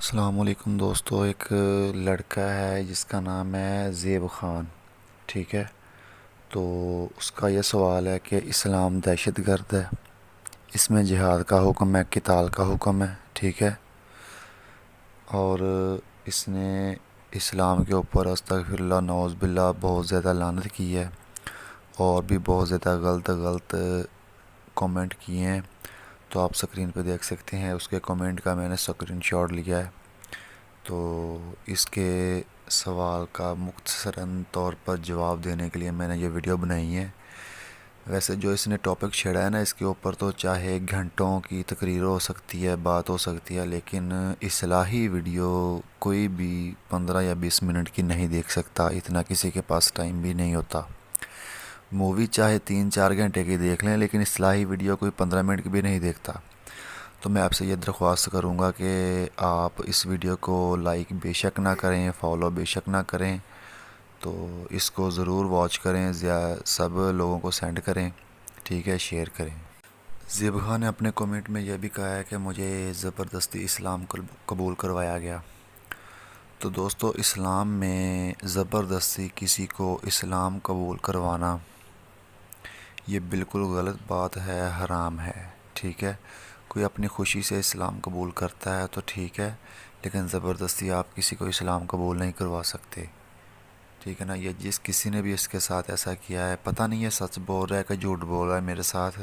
السلام علیکم دوستو، ایک لڑکا ہے جس کا نام ہے زیب خان. ٹھیک ہے. تو اس کا یہ سوال ہے کہ اسلام دہشت گرد ہے، اس میں جہاد کا حکم ہے، قتال کا حکم ہے. ٹھیک ہے. اور اس نے اسلام کے اوپر استغفر اللہ نعوذ باللہ بہت زیادہ لعنت کی ہے، اور بھی بہت زیادہ غلط کومنٹ کیے ہیں. تو آپ سکرین پہ دیکھ سکتے ہیں، اس کے کومنٹ کا میں نے سکرین شاٹ لیا ہے. تو اس کے سوال کا مختصراً طور پر جواب دینے کے لیے میں نے یہ ویڈیو بنائی ہے. ویسے جو اس نے ٹاپک چھیڑا ہے نا، اس کے اوپر تو چاہے گھنٹوں کی تقریر ہو سکتی ہے، بات ہو سکتی ہے، لیکن اصلاحی ویڈیو کوئی بھی 15 یا 20 منٹ کی نہیں دیکھ سکتا. اتنا کسی کے پاس ٹائم بھی نہیں ہوتا. مووی چاہے 3-4 گھنٹے کی دیکھ لیں، لیکن اصلاحی ویڈیو کوئی 15 منٹ کی بھی نہیں دیکھتا. تو میں آپ سے یہ درخواست کروں گا کہ آپ اس ویڈیو کو لائک بے شک نہ کریں، فالو بے شک نہ کریں. تو اس کو ضرور واچ کریں، سب لوگوں کو سینڈ کریں. ٹھیک ہے، شیئر کریں. زیب خان نے اپنے کومنٹ میں یہ بھی کہا ہے کہ مجھے زبردستی اسلام قبول کروایا گیا. تو دوستو، اسلام میں زبردستی کسی کو اسلام قبول کروانا یہ بالکل غلط بات ہے، حرام ہے. ٹھیک ہے. کوئی اپنی خوشی سے اسلام قبول کرتا ہے تو ٹھیک ہے، لیکن زبردستی آپ کسی کو اسلام قبول نہیں کروا سکتے. ٹھیک ہے نا. یہ کسی نے بھی اس کے ساتھ ایسا کیا ہے، پتہ نہیں ہے سچ بول رہا ہے کہ جھوٹ بول رہا ہے میرے ساتھ.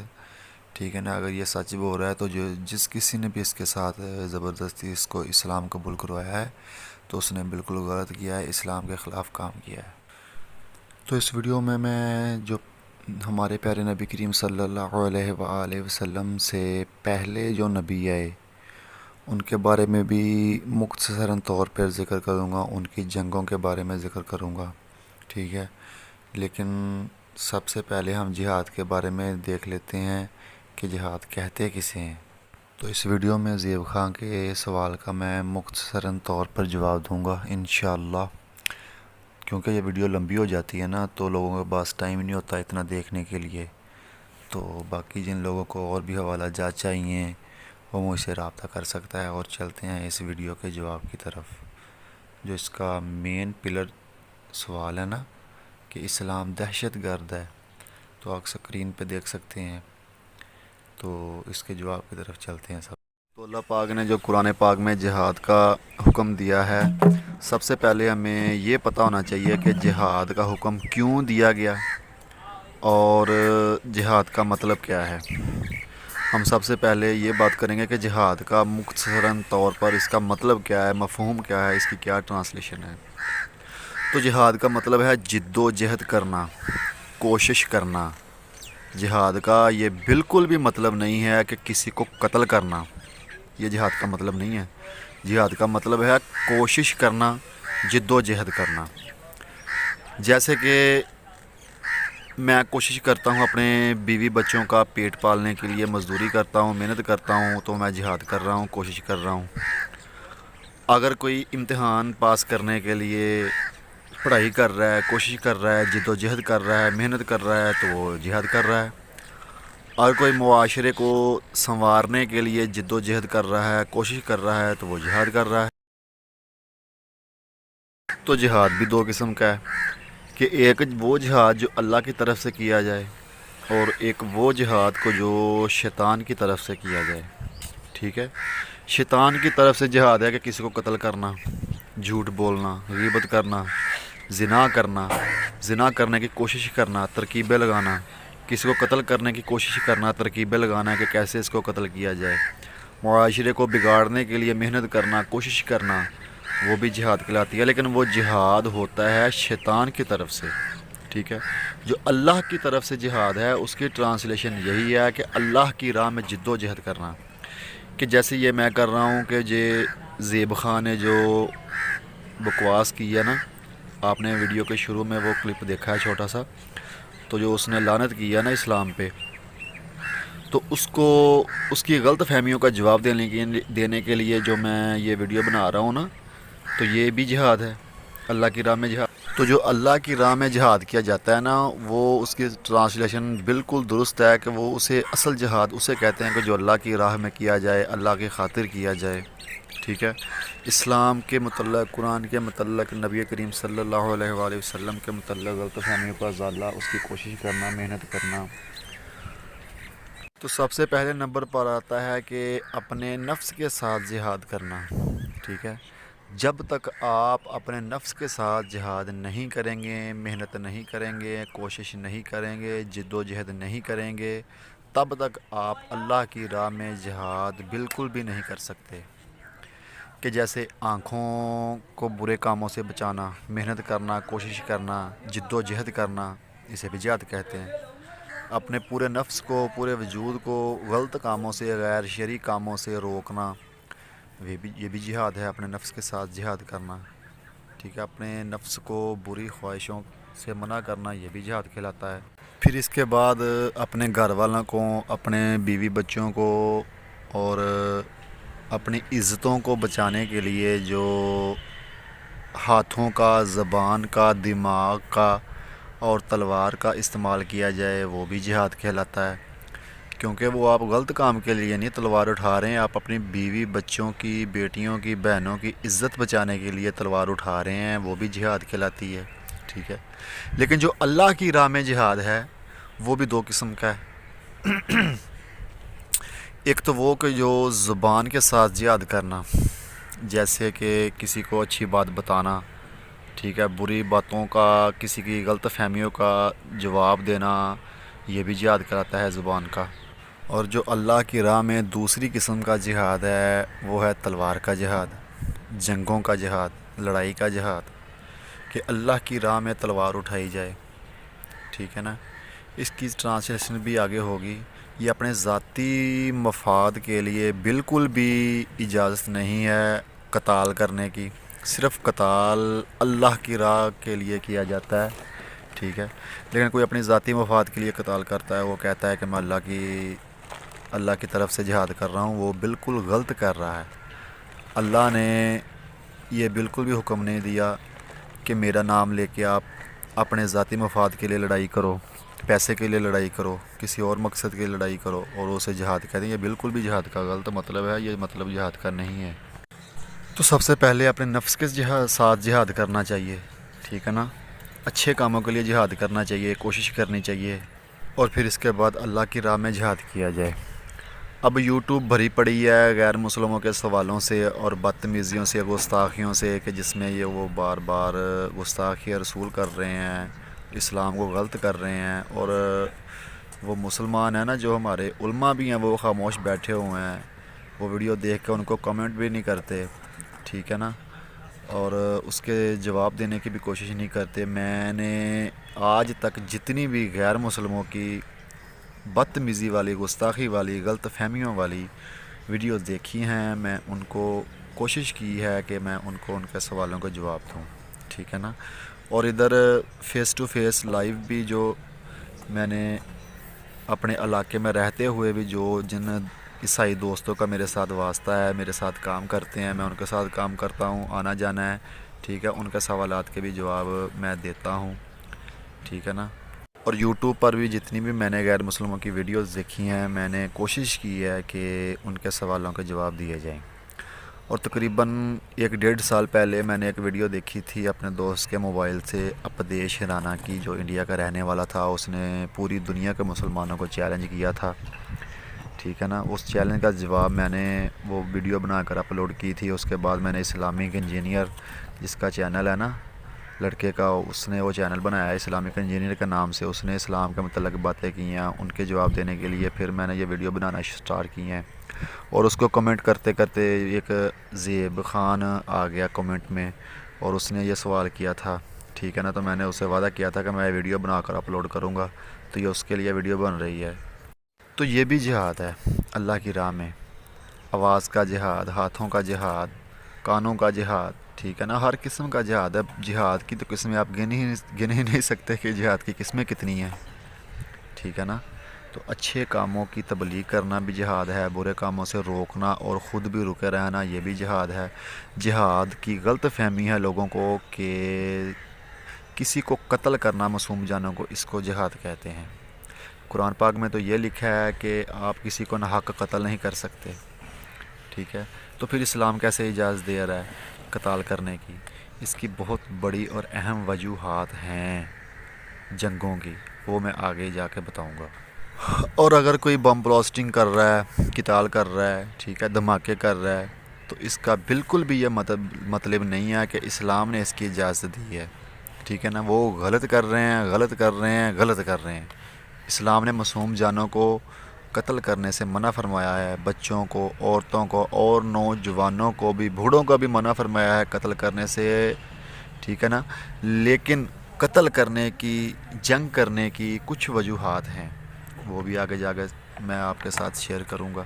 ٹھیک ہے نا. اگر یہ سچ بول رہا ہے تو جس کسی نے بھی اس کے ساتھ زبردستی اس کو اسلام قبول کروایا ہے تو اس نے بالکل غلط کیا ہے، اسلام کے خلاف کام کیا ہے. تو اس ویڈیو میں جو ہمارے پیارے نبی کریم صلی اللہ علیہ وآلہ وسلم سے پہلے جو نبی آئے ان کے بارے میں بھی مختصراً طور پر ذکر کروں گا، ان کی جنگوں کے بارے میں ذکر کروں گا. ٹھیک ہے. لیکن سب سے پہلے ہم جہاد کے بارے میں دیکھ لیتے ہیں کہ جہاد کہتے کسے ہیں. تو اس ویڈیو میں زیب خان کے سوال کا میں مختصراً طور پر جواب دوں گا انشاءاللہ. کیونکہ یہ ویڈیو لمبی ہو جاتی ہے نا، تو لوگوں کے پاس ٹائم نہیں ہوتا اتنا دیکھنے کے لیے. تو باقی جن لوگوں کو اور بھی حوالہ جات چاہیے وہ مجھ سے رابطہ کر سکتا ہے. اور چلتے ہیں اس ویڈیو کے جواب کی طرف. جو اس کا مین پلر سوال ہے نا کہ اسلام دہشت گرد ہے، تو آپ سکرین پہ دیکھ سکتے ہیں. تو اس کے جواب کی طرف چلتے ہیں. تو اللہ پاک نے جو قرآن پاک میں جہاد کا حکم دیا ہے، سب سے پہلے ہمیں یہ پتہ ہونا چاہیے کہ جہاد کا حکم کیوں دیا گیا اور جہاد کا مطلب کیا ہے. ہم سب سے پہلے یہ بات کریں گے کہ جہاد کا مختصراً طور پر اس کا مطلب کیا ہے، مفہوم کیا ہے، اس کی کیا ٹرانسلیشن ہے. تو جہاد کا مطلب ہے جد و جہد کرنا، کوشش کرنا. جہاد کا یہ بالکل بھی مطلب نہیں ہے کہ کسی کو قتل کرنا. یہ جہاد کا مطلب نہیں ہے. جہاد کا مطلب ہے کوشش کرنا، جد و جہد کرنا. جیسے کہ میں کوشش کرتا ہوں اپنے بیوی بچوں کا پیٹ پالنے کے لیے، مزدوری کرتا ہوں، محنت کرتا ہوں، تو میں جہاد کر رہا ہوں، کوشش کر رہا ہوں. اگر کوئی امتحان پاس کرنے کے لیے پڑھائی کر رہا ہے، کوشش کر رہا ہے، جد و جہد کر رہا ہے، محنت کر رہا ہے، تو وہ جہاد کر رہا ہے. اگر کوئی معاشرے کو سنوارنے کے لیے جد و جہد کر رہا ہے، کوشش کر رہا ہے، تو وہ جہاد کر رہا ہے. تو جہاد بھی دو قسم کا ہے کہ ایک وہ جہاد جو اللہ کی طرف سے کیا جائے، اور ایک وہ جہاد کو جو شیطان کی طرف سے کیا جائے. ٹھیک ہے. شیطان کی طرف سے جہاد ہے کہ کسی کو قتل کرنا، جھوٹ بولنا، غیبت کرنا، زنا کرنے کی کوشش کرنا، ترکیبیں لگانا. کسی کو قتل کرنے کی کوشش کرنا، ترکیبیں لگانا کہ کیسے اس کو قتل کیا جائے. معاشرے کو بگاڑنے کے لیے محنت کرنا، کوشش کرنا، وہ بھی جہاد کہلاتی ہے. لیکن وہ جہاد ہوتا ہے شیطان کی طرف سے. ٹھیک ہے. جو اللہ کی طرف سے جہاد ہے اس کی ٹرانسلیشن یہی ہے کہ اللہ کی راہ میں جد و جہد کرنا. کہ جیسے یہ میں کر رہا ہوں کہ زیب خان نے جو بکواس کی ہے نا، آپ نے ویڈیو کے شروع میں وہ کلپ دیکھا ہے چھوٹا سا، تو جو اس نے لعنت کی ہے نا اسلام پہ، تو اس کی غلط فہمیوں کا جواب دینے کے لیے جو میں یہ ویڈیو بنا رہا ہوں نا، تو یہ بھی جہاد ہے، اللہ کی راہ میں جہاد. تو جو اللہ کی راہ میں جہاد کیا جاتا ہے نا، وہ اس کی ٹرانسلیشن بالکل درست ہے کہ وہ اسے اصل جہاد اسے کہتے ہیں کہ جو اللہ کی راہ میں کیا جائے، اللہ کی خاطر کیا جائے، ٹھیک ہے۔ اسلام کے متعلق، قرآن کے متعلق، نبی کریم صلی اللہ علیہ وآلہ وسلم کے متعلق غلط فہمیوں کا ازالہ، اس کی کوشش کرنا، محنت کرنا۔ تو سب سے پہلے نمبر پر آتا ہے کہ اپنے نفس کے ساتھ جہاد کرنا، ٹھیک ہے۔ جب تک آپ اپنے نفس کے ساتھ جہاد نہیں کریں گے، محنت نہیں کریں گے، کوشش نہیں کریں گے، جد و جہد نہیں کریں گے، تب تک آپ اللہ کی راہ میں جہاد بالکل بھی نہیں کر سکتے۔ کہ جیسے آنکھوں کو برے کاموں سے بچانا، محنت کرنا، کوشش کرنا، جد و جہد کرنا، اسے بھی جہاد کہتے ہیں۔ اپنے پورے نفس کو، پورے وجود کو غلط کاموں سے، غیر شرعی کاموں سے روکنا، یہ بھی جہاد ہے، اپنے نفس کے ساتھ جہاد کرنا، ٹھیک ہے۔ اپنے نفس کو بری خواہشوں سے منع کرنا، یہ بھی جہاد کہلاتا ہے۔ پھر اس کے بعد اپنے گھر والوں کو، اپنے بیوی بچوں کو اور اپنی عزتوں کو بچانے کے لیے جو ہاتھوں کا، زبان کا، دماغ کا اور تلوار کا استعمال کیا جائے، وہ بھی جہاد کہلاتا ہے۔ کیونکہ وہ آپ غلط کام کے لیے نہیں تلوار اٹھا رہے ہیں، آپ اپنی بیوی بچوں کی، بیٹیوں کی، بہنوں کی عزت بچانے کے لیے تلوار اٹھا رہے ہیں، وہ بھی جہاد کہلاتی ہے، ٹھیک ہے۔ لیکن جو اللہ کی راہ میں جہاد ہے وہ بھی دو قسم کا ہے۔ ایک تو وہ کہ جو زبان کے ساتھ جہاد کرنا، جیسے کہ کسی کو اچھی بات بتانا، ٹھیک ہے، بری باتوں کا، کسی کی غلط فہمیوں کا جواب دینا، یہ بھی جہاد کراتا ہے زبان کا۔ اور جو اللہ کی راہ میں دوسری قسم کا جہاد ہے وہ ہے تلوار کا جہاد، جنگوں کا جہاد، لڑائی کا جہاد، کہ اللہ کی راہ میں تلوار اٹھائی جائے، ٹھیک ہے نا۔ اس کی ٹرانسلیشن بھی آگے ہوگی۔ یہ اپنے ذاتی مفاد کے لیے بالکل بھی اجازت نہیں ہے قتال کرنے کی، صرف قتال اللہ کی راہ کے لیے کیا جاتا ہے، ٹھیک ہے۔ لیکن کوئی اپنی ذاتی مفاد کے لیے قتال کرتا ہے، وہ کہتا ہے کہ میں اللہ کی طرف سے جہاد کر رہا ہوں، وہ بالکل غلط کر رہا ہے۔ اللہ نے یہ بالکل بھی حکم نہیں دیا کہ میرا نام لے کے آپ اپنے ذاتی مفاد کے لیے لڑائی کرو، پیسے کے لیے لڑائی کرو، کسی اور مقصد کے لیے لڑائی کرو اور اسے جہاد کہتے ہیں۔ یہ بالکل بھی جہاد کا غلط مطلب ہے، یہ مطلب جہاد کا نہیں ہے۔ تو سب سے پہلے اپنے نفس کے ساتھ جہاد کرنا چاہیے، ٹھیک ہے نا۔ اچھے کاموں کے لیے جہاد کرنا چاہیے، کوشش کرنی چاہیے، اور پھر اس کے بعد اللہ کی راہ میں جہاد کیا جائے۔ اب یوٹیوب بھری پڑی ہے غیر مسلموں کے سوالوں سے اور بدتمیزیوں سے، گستاخیوں سے، کہ جس میں وہ بار بار گستاخی رسول کر رہے ہیں، اسلام کو غلط کر رہے ہیں، اور وہ مسلمان ہیں نا، جو ہمارے علماء بھی ہیں، وہ خاموش بیٹھے ہوئے ہیں، وہ ویڈیو دیکھ کے ان کو کمنٹ بھی نہیں کرتے، ٹھیک ہے نا، اور اس کے جواب دینے کی بھی کوشش نہیں کرتے۔ میں نے آج تک جتنی بھی غیر مسلموں کی بدتمیزی والی، گستاخی والی، غلط فہمیوں والی ویڈیوز دیکھی ہیں، میں ان کو کوشش کی ہے کہ میں ان کو ان کے سوالوں کا جواب دوں، ٹھیک ہے نا۔ اور ادھر فیس ٹو فیس لائیو بھی جو میں نے اپنے علاقے میں رہتے ہوئے بھی جن عیسائی دوستوں کا میرے ساتھ واسطہ ہے، میرے ساتھ کام کرتے ہیں، میں ان کے ساتھ کام کرتا ہوں، آنا جانا ہے، ٹھیک ہے، ان کے سوالات کے بھی جواب میں دیتا ہوں، ٹھیک ہے نا۔ اور یوٹیوب پر بھی جتنی بھی میں نے غیر مسلموں کی ویڈیوز دیکھی ہیں، میں نے کوشش کی ہے کہ ان کے سوالوں کے جواب دیے جائیں۔ اور تقریباً 1.5 سال پہلے میں نے ایک ویڈیو دیکھی تھی اپنے دوست کے موبائل سے، اپدیش رانا کی، جو انڈیا کا رہنے والا تھا۔ اس نے پوری دنیا کے مسلمانوں کو چیلنج کیا تھا، ٹھیک ہے نا۔ اس چیلنج کا جواب میں نے وہ ویڈیو بنا کر اپلوڈ کی تھی۔ اس کے بعد میں نے اسلامک انجینئر، جس کا چینل ہے نا لڑکے کا، اس نے وہ چینل بنایا ہے اسلامک انجینئر کے نام سے، اس نے اسلام کے متعلق باتیں کی ہیں، ان کے جواب دینے کے لیے پھر میں نے یہ ویڈیو بنانا سٹارٹ کی ہیں۔ اور اس کو کمنٹ کرتے کرتے ایک زیب خان آ گیا کمنٹ میں، اور اس نے یہ سوال کیا تھا، ٹھیک ہے نا۔ تو میں نے اسے وعدہ کیا تھا کہ میں ویڈیو بنا کر اپلوڈ کروں گا، تو یہ اس کے لیے ویڈیو بن رہی ہے۔ تو یہ بھی جہاد ہے اللہ کی راہ میں، آواز کا جہاد، ہاتھوں کا جہاد، کانوں کا جہاد، ٹھیک ہے نا۔ ہر قسم کا جہاد ہے۔ جہاد کی تو قسمیں آپ گن ہی نہیں سکتے کہ جہاد کی قسمیں کتنی ہیں، ٹھیک ہے نا۔ تو اچھے کاموں کی تبلیغ کرنا بھی جہاد ہے، برے کاموں سے روکنا اور خود بھی رکے رہنا، یہ بھی جہاد ہے۔ جہاد کی غلط فہمی ہے لوگوں کو کہ کسی کو قتل کرنا معصوم جانوں کو، اس کو جہاد کہتے ہیں۔ قرآن پاک میں تو یہ لکھا ہے کہ آپ کسی کو ناحق قتل نہیں کر سکتے، ٹھیک ہے؟ تو پھر اسلام کیسے اجازت دے رہا ہے قتال کرنے کی؟ اس کی بہت بڑی اور اہم وجوہات ہیں جنگوں کی، وہ میں آگے جا کے بتاؤں گا۔ اور اگر کوئی بم بلاسٹنگ کر رہا ہے، قتال کر رہا ہے، ٹھیک ہے، دھماکے کر رہا ہے، تو اس کا بالکل بھی یہ مطلب نہیں ہے کہ اسلام نے اس کی اجازت دی ہے، ٹھیک ہے نا؟ وہ غلط کر رہے ہیں، غلط کر رہے ہیں، غلط کر رہے ہیں۔ اسلام نے معصوم جانوں کو قتل کرنے سے منع فرمایا ہے، بچوں کو، عورتوں کو اور نوجوانوں کو بھی، بوڑھوں کو بھی منع فرمایا ہے قتل کرنے سے، ٹھیک ہے نا؟ لیکن قتل کرنے کی، جنگ کرنے کی کچھ وجوہات ہیں، وہ بھی آگے جا کے میں آپ کے ساتھ شیئر کروں گا۔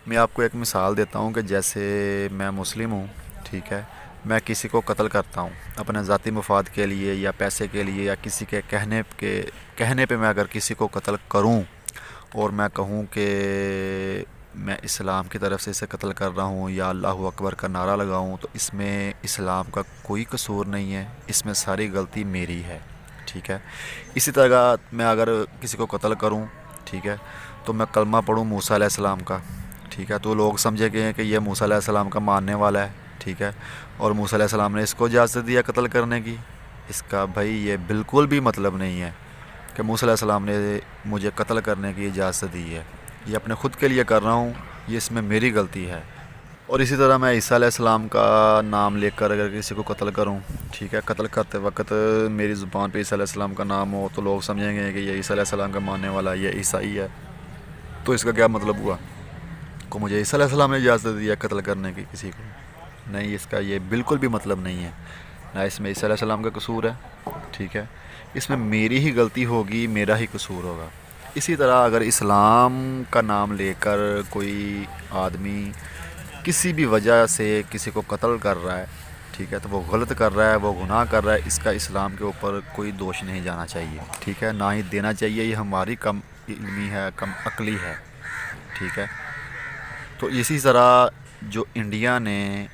میں آپ کو ایک مثال دیتا ہوں کہ جیسے میں مسلم ہوں، ٹھیک ہے، میں کسی کو قتل کرتا ہوں اپنے ذاتی مفاد کے لیے یا پیسے کے لیے یا کسی کے کہنے پہ میں اگر کسی کو قتل کروں اور میں کہوں کہ میں اسلام کی طرف سے اسے قتل کر رہا ہوں یا اللہ اکبر کا نعرہ لگاؤں، تو اس میں اسلام کا کوئی قصور نہیں ہے، اس میں ساری غلطی میری ہے، ٹھیک ہے؟ اسی طرح میں اگر کسی کو قتل کروں، ٹھیک ہے، تو میں کلمہ پڑھوں موسیٰ علیہ السلام کا، ٹھیک ہے، تو لوگ سمجھے گئے کہ یہ موسیٰ علیہ السلام کا ماننے والا ہے، ٹھیک ہے، اور موسیٰ علیہ السلام نے اس کو اجازت دیا قتل کرنے کی۔ اس کا بھائی یہ بالکل بھی مطلب نہیں ہے کہ موسیٰ علیہ السلام نے مجھے قتل کرنے کی اجازت دی ہے، یہ اپنے خود کے لیے کر رہا ہوں، یہ اس میں میری غلطی ہے۔ اور اسی طرح میں عیسیٰ علیہ السلام کا نام لے کر اگر کسی کو قتل کروں، ٹھیک ہے، قتل کرتے وقت میری زبان پہ عیسیٰ علیہ السلام کا نام ہو، تو لوگ سمجھیں گے کہ یہ عیسیٰ علیہ السلام کا ماننے والا، یہ عیسائی ہے، تو اس کا کیا مطلب ہوا کہ مجھے عیسیٰ علیہ السلام نے اجازت دی ہے قتل کرنے کی کسی کو؟ نہیں، اس کا یہ بالکل بھی مطلب نہیں ہے، نہ اس میں عیسیٰ علیہ السلام کا قصور ہے، ٹھیک ہے، اس میں میری ہی غلطی ہوگی، میرا ہی قصور ہوگا۔ اسی طرح اگر اسلام کا نام لے کر کوئی آدمی کسی بھی وجہ سے کسی کو قتل کر رہا ہے، ٹھیک ہے، تو وہ غلط کر رہا ہے، وہ گناہ کر رہا ہے، اس کا اسلام کے اوپر کوئی دوش نہیں جانا چاہیے، ٹھیک ہے، نہ ہی دینا چاہیے، یہ ہماری کم علمی ہے، کم عقلی ہے، ٹھیک ہے۔ تو اسی طرح جو انڈیا نے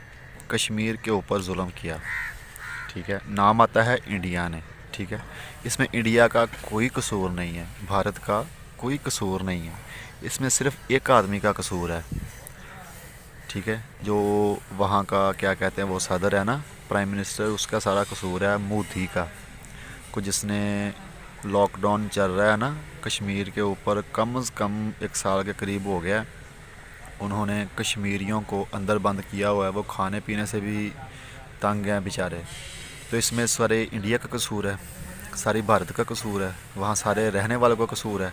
کشمیر کے اوپر ظلم کیا، ٹھیک ہے، نام آتا ہے انڈیا نے، ٹھیک ہے، اس میں انڈیا کا کوئی قصور نہیں ہے، بھارت کا کوئی قصور نہیں ہے، اس میں صرف ایک آدمی کا قصور ہے، ٹھیک ہے، جو وہاں کا کیا کہتے ہیں وہ صدر ہے نا، پرائم منسٹر، اس کا سارا قصور ہے مودی کا، کو جس نے لاک ڈاؤن چل رہا ہے نا کشمیر کے اوپر، کم از کم 1 سال کے قریب ہو گیا، انہوں نے کشمیریوں کو اندر بند کیا ہوا ہے، وہ کھانے پینے سے بھی تنگ ہیں بیچارے، تو اس میں سارے انڈیا کا قصور ہے، ساری بھارت کا قصور ہے، وہاں سارے رہنے والوں کا قصور ہے،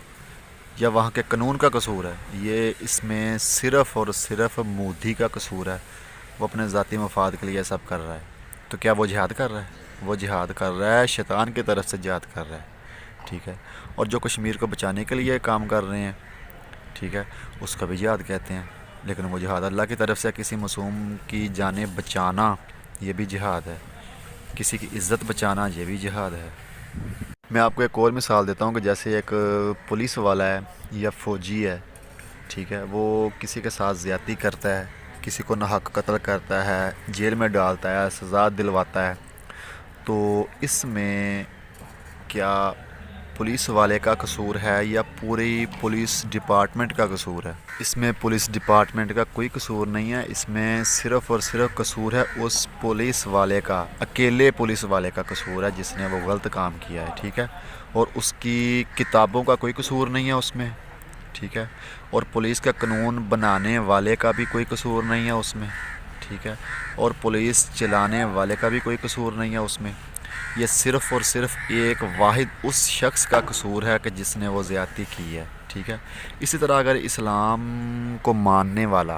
یا وہاں کے قانون کا قصور ہے؟ یہ اس میں صرف اور صرف مودی کا قصور ہے، وہ اپنے ذاتی مفاد کے لیے سب کر رہا ہے۔ تو کیا وہ جہاد کر رہا ہے؟ وہ جہاد کر رہا ہے، شیطان کی طرف سے جہاد کر رہا ہے، ٹھیک ہے، اور جو کشمیر کو بچانے کے لیے کام کر رہے ہیں، ٹھیک ہے، اس کا بھی جہاد کہتے ہیں، لیکن وہ جہاد اللہ کی طرف سے کسی معصوم کی جانیں بچانا، یہ بھی جہاد ہے، کسی کی عزت بچانا، یہ بھی جہاد ہے۔ میں آپ کو ایک اور مثال دیتا ہوں کہ جیسے ایک پولیس والا ہے یا فوجی ہے، ٹھیک ہے، وہ کسی کے ساتھ زیادتی کرتا ہے، کسی کو ناحق قتل کرتا ہے، جیل میں ڈالتا ہے، سزا دلواتا ہے، تو اس میں کیا پولیس والے کا قصور ہے یا پوری پولیس ڈپارٹمنٹ کا قصور ہے؟ اس میں پولیس ڈپارٹمنٹ کا کوئی قصور نہیں ہے، اس میں صرف اور صرف قصور ہے اس پولیس والے کا، اکیلے پولیس والے کا قصور ہے جس نے وہ غلط کام کیا ہے، ٹھیک ہے، اور اس کی کتابوں کا کوئی قصور نہیں ہے اس میں، ٹھیک ہے، اور پولیس کا قانون بنانے والے کا بھی کوئی قصور نہیں ہے اس میں، ٹھیک ہے، اور پولیس چلانے والے کا بھی کوئی قصور نہیں ہے اس میں، یہ صرف اور صرف ایک واحد اس شخص کا قصور ہے کہ جس نے وہ زیادتی کی ہے، ٹھیک ہے۔ اسی طرح اگر اسلام کو ماننے والا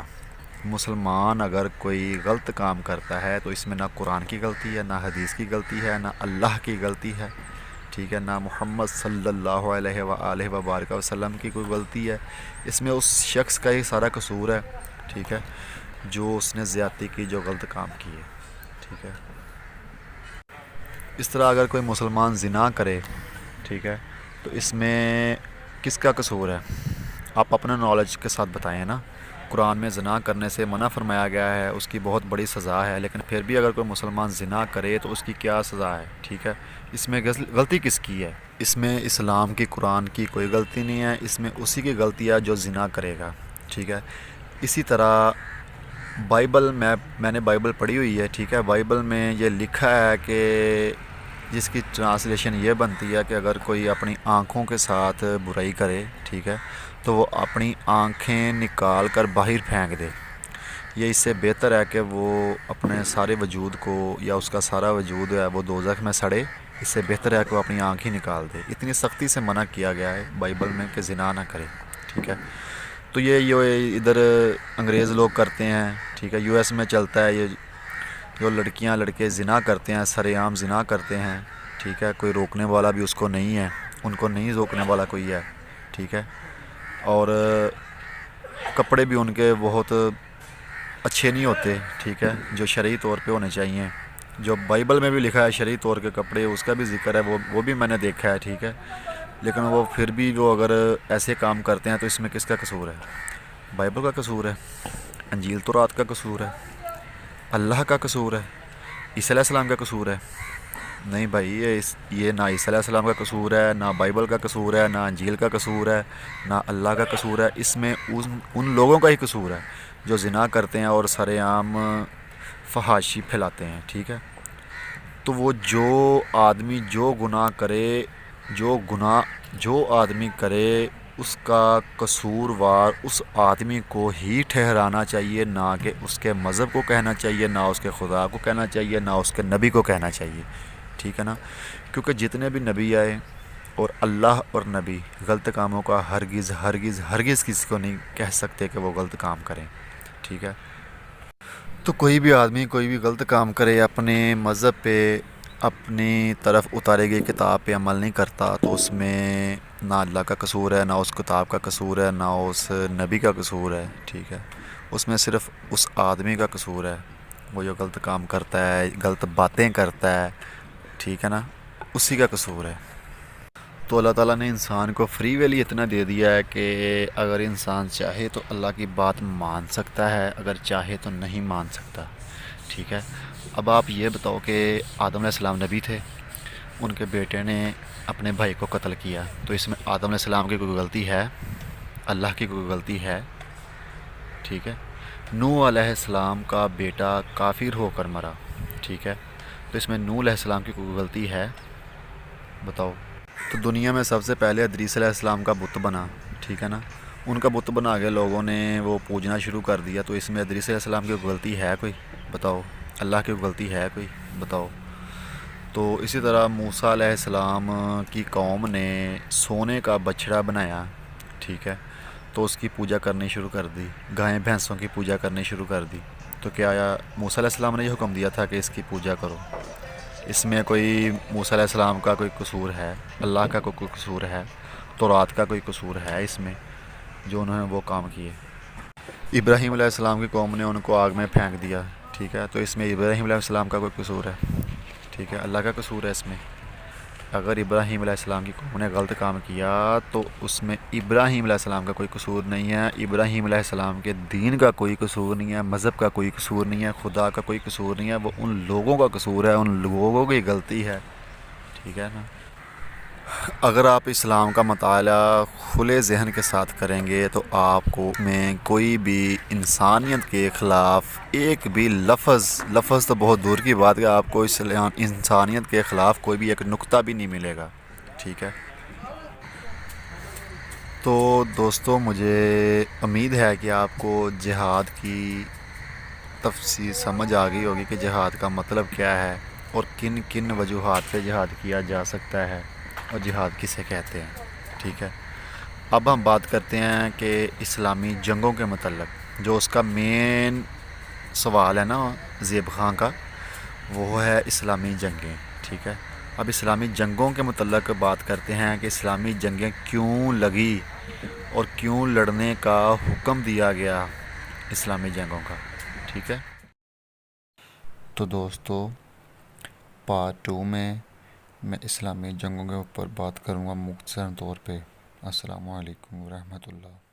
مسلمان اگر کوئی غلط کام کرتا ہے تو اس میں نہ قرآن کی غلطی ہے، نہ حدیث کی غلطی ہے، نہ اللہ کی غلطی ہے، ٹھیک ہے، نہ محمد صلی اللہ علیہ وآلہ وبارک وسلم کی کوئی غلطی ہے، اس میں اس شخص کا ہی سارا قصور ہے، ٹھیک ہے، جو اس نے زیادتی کی، جو غلط کام کیے، ٹھیک ہے۔ اس طرح اگر کوئی مسلمان زنا کرے، ٹھیک ہے، تو اس میں کس کا قصور ہے؟ آپ اپنا نالج کے ساتھ بتائیں نا، قرآن میں زنا کرنے سے منع فرمایا گیا ہے، اس کی بہت بڑی سزا ہے، لیکن پھر بھی اگر کوئی مسلمان زنا کرے تو اس کی کیا سزا ہے؟ ٹھیک ہے، اس میں غلطی کس کی ہے؟ اس میں اسلام کی قرآن کی کوئی غلطی نہیں ہے، اس میں اسی کی غلطی ہے جو زنا کرے گا. ٹھیک ہے. اسی طرح بائبل میں نے بائبل پڑھی ہوئی ہے. ٹھیک ہے. بائبل میں یہ لکھا ہے کہ جس کی ٹرانسلیشن یہ بنتی ہے کہ اگر کوئی اپنی آنکھوں کے ساتھ برائی کرے، ٹھیک ہے، تو وہ اپنی آنکھیں نکال کر باہر پھینک دے. یہ اس سے بہتر ہے کہ وہ اپنے سارے وجود کو یا اس کا سارا وجود ہے وہ دوزخ میں سڑے. اس سے بہتر ہے کہ وہ اپنی آنکھ ہی نکال دے. اتنی سختی سے منع کیا گیا ہے بائبل میں کہ زنا نہ کرے. ٹھیک ہے. تو یہ ادھر انگریز لوگ کرتے ہیں. ٹھیک ہے. US میں چلتا ہے یہ، جو لڑکیاں لڑکے زنا کرتے ہیں، سرے عام زنا کرتے ہیں. ٹھیک ہے. کوئی روکنے والا بھی اس کو نہیں ہے، ان کو نہیں روکنے والا کوئی ہے. ٹھیک ہے. اور کپڑے بھی ان کے بہت اچھے نہیں ہوتے. ٹھیک ہے. جو شرعی طور پہ ہونے چاہیے، جو بائبل میں بھی لکھا ہے شرعی طور کے کپڑے، اس کا بھی ذکر ہے، وہ بھی میں نے دیکھا ہے. ٹھیک ہے. لیکن وہ پھر بھی جو اگر ایسے کام کرتے ہیں تو اس میں کس کا قصور ہے؟ بائبل کا قصور ہے؟ انجیل تورات کا قصور ہے؟ اللہ کا قصور ہے؟ عیسیٰ علیہ السلام کا قصور ہے؟ نہیں بھائی، یہ نہ عیسیٰ علیہ السلام کا قصور ہے، نہ بائبل کا قصور ہے، نہ انجیل کا قصور ہے، نہ اللہ کا قصور ہے. اس میں ان لوگوں کا ہی قصور ہے جو زنا کرتے ہیں اور سرے عام فحاشی پھیلاتے ہیں. ٹھیک ہے. تو وہ جو آدمی جو گناہ کرے، جو آدمی کرے، اس کا قصوروار اس آدمی کو ہی ٹھہرانا چاہیے، نہ کہ اس کے مذہب کو کہنا چاہیے، نہ اس کے خدا کو کہنا چاہیے، نہ اس کے نبی کو کہنا چاہیے. ٹھیک ہے نا. کیونکہ جتنے بھی نبی آئے اور اللہ اور نبی غلط کاموں کا ہرگز ہرگز ہرگز کسی کو نہیں کہہ سکتے کہ وہ غلط کام کریں. ٹھیک ہے. تو کوئی بھی آدمی کوئی بھی غلط کام کرے، اپنے مذہب پہ اپنی طرف اتارے گئی کتاب پہ عمل نہیں کرتا، تو اس میں نہ اللہ کا قصور ہے، نہ اس کتاب کا قصور ہے، نہ اس نبی کا قصور ہے. ٹھیک ہے. اس میں صرف اس آدمی کا قصور ہے، وہ جو غلط کام کرتا ہے، غلط باتیں کرتا ہے. ٹھیک ہے نا. اسی کا قصور ہے. تو اللہ تعالیٰ نے انسان کو فری ویلی اتنا دے دیا ہے کہ اگر انسان چاہے تو اللہ کی بات مان سکتا ہے، اگر چاہے تو نہیں مان سکتا. ٹھیک ہے. اب آپ یہ بتاؤ کہ آدم علیہ السلام نبی تھے، ان کے بیٹے نے اپنے بھائی کو قتل کیا، تو اس میں آدم علیہ السلام کی کوئی غلطی ہے؟ اللہ کی کوئی غلطی ہے؟ ٹھیک ہے. نوح علیہ السلام کا بیٹا کافر ہو کر مرا. ٹھیک ہے. تو اس میں نوح علیہ السلام کی کوئی غلطی ہے؟ بتاؤ. تو دنیا میں سب سے پہلے ادریس علیہ السلام کا بت بنا. ٹھیک ہے نا. ان کا بت بنا کے لوگوں نے وہ پوجنا شروع کر دیا، تو اس میں ادریس علیہ السلام کی کوئی غلطی ہے کوئی؟ بتاؤ. اللہ کی کوئی غلطی ہے کوئی؟ بتاؤ. تو اسی طرح موسیٰ علیہ السلام کی قوم نے سونے کا بچھڑا بنایا. ٹھیک ہے. تو اس کی پوجا کرنی شروع کر دی، گائیں بھینسوں کی پوجا کرنی شروع کر دی. تو کیا موسیٰ علیہ السلام نے یہ حکم دیا تھا کہ اس کی پوجا کرو؟ اس میں کوئی موسیٰ علیہ السلام کا کوئی قصور ہے؟ اللہ کا کوئی قصور ہے؟ تورات کا کوئی قصور ہے اس میں جو انہوں نے وہ کام کیے؟ ابراہیم علیہ السلام کی قوم نے ان کو آگ میں پھینک دیا. ٹھیک ہے. تو اس میں ابراہیم علیہ السلام کا کوئی قصور ہے؟ ٹھیک ہے. اللہ کا قصور ہے اس میں. اگر ابراہیم علیہ السلام کی قوم نے غلط کام کیا تو اس میں ابراہیم علیہ السلام کا کوئی قصور نہیں ہے، ابراہیم علیہ السلام کے دین کا کوئی قصور نہیں ہے، مذہب کا کوئی قصور نہیں ہے، خدا کا کوئی قصور نہیں ہے. وہ ان لوگوں کا قصور ہے، ان لوگوں کی غلطی ہے. ٹھیک ہے نا. اگر آپ اسلام کا مطالعہ کھلے ذہن کے ساتھ کریں گے تو آپ کو میں کوئی بھی انسانیت کے خلاف ایک بھی لفظ تو بہت دور کی بات ہے، آپ کو انسانیت کے خلاف کوئی بھی ایک نقطہ بھی نہیں ملے گا. ٹھیک ہے. تو دوستو، مجھے امید ہے کہ آپ کو جہاد کی تفصیل سمجھ آ گئی ہوگی کہ جہاد کا مطلب کیا ہے اور کن کن وجوہات سے جہاد کیا جا سکتا ہے اور جہاد کسے کہتے ہیں. ٹھیک ہے. اب ہم بات کرتے ہیں کہ اسلامی جنگوں کے متعلق جو اس کا مین سوال ہے نا زیب خان کا، وہ ہے اسلامی جنگیں. ٹھیک ہے. اب اسلامی جنگوں کے متعلق بات کرتے ہیں کہ اسلامی جنگیں کیوں لگی اور کیوں لڑنے کا حکم دیا گیا اسلامی جنگوں کا. ٹھیک ہے. تو دوستو، پارٹ 2 میں اسلامی جنگوں کے اوپر بات کروں گا مختصر طور پہ. السلام علیکم ورحمۃ اللہ.